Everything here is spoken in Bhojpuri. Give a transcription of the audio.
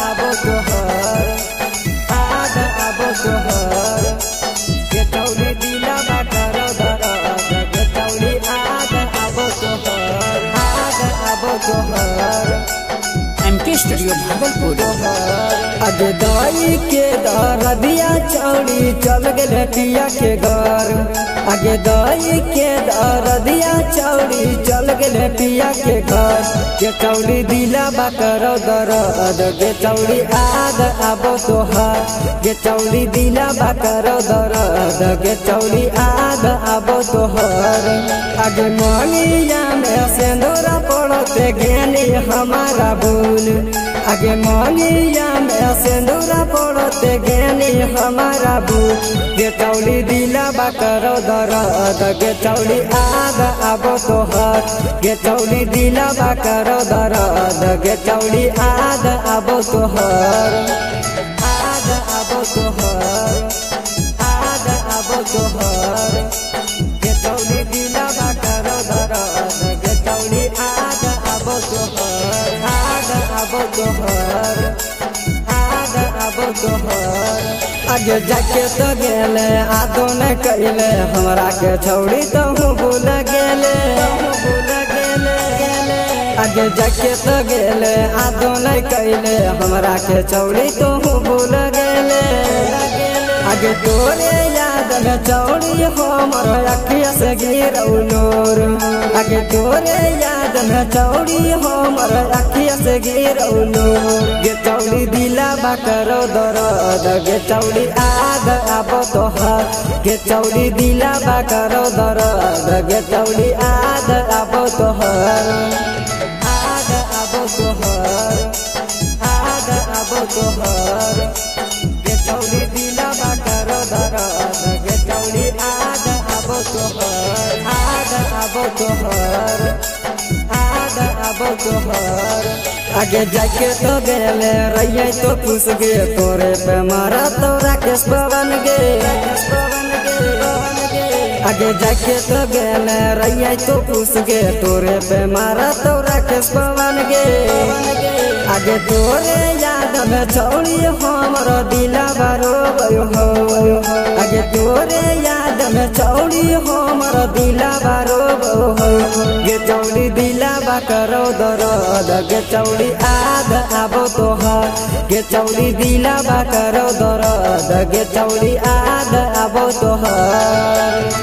आबो तोहर आद आबो तोहर के चौली दिलवा करो दरद के चौली आद आबो तोहर एमके स्टूडियो भागलपुर। अगे दाई के दरदिया चौड़ी चल गए पिया के घर आगे दाई के दरदिया चौड़ी चल गए पिया के घर के चौड़ी दिलवा करो दरद के चौड़ी आद आबो तोहर के चौड़ी दिलवा करो दरद के चौड़ी आद आबो तोहर आगे मनिया में सिंदूरा पड़ते ज्ञानी हमारा भूल आगे मनिया में सिंदूरा पड़ते ज्ञानी हमारा भूल के चौड़ी दिलवा करो दरद के चौड़ी आद आबो तोहर के चौड़ी दिलवा करो दरद के चौड़ी आद आबो तोहर आद आबो तोहर आद आबो तोहर के चौड़ी दिलवा करो दरद के चौड़ी आद आबो तोहर आद आबो तोहर आद आबो तोहर आगे जाके तो गेले आदो न कैले हमरा के छौड़ी तो भूल गेले आगे जाके तो गेले आदो न कैले हमरा के छौड़ी तो भूल गेले आगे तोरे याद में चौड़ी हमर अखिया से गिरौ नूर आगे तोरे याद में चौड़ी हमर अखिया से गिरौ नूर गे चौड़ी दिलवा करो दरद गे चौड़ी आद आबो तोहर गे चौड़ी दिलवा करो दरद गे चौड़ी आद आबो तोहर आद आबो तोहर आद आबो तोहर गे चौड़ी दिलवा करो दरद गे चौड़ी आद आबो तोहर आद आबो तोहर आद आबो तोहर आगे जाके तो गेले रहिए तो खुश गे तोरे पे मारा तोरा केस बन गे आगे जाके तो गेले रहिए तो खुश गे तोरे पे मारा तोरा केस बन गे आगे तोरे याद में चौड़ी हमर दिलवा रोबयो हो आगे तोरे याद में चौड़ी हमर दिलवा रोबयो हो गे चौड़ी दिलवा करो दरद गे चौड़ी आद आबो तोहर गे चौड़ी दिलवा करो दरद गे चौड़ी आद आबो तोहर।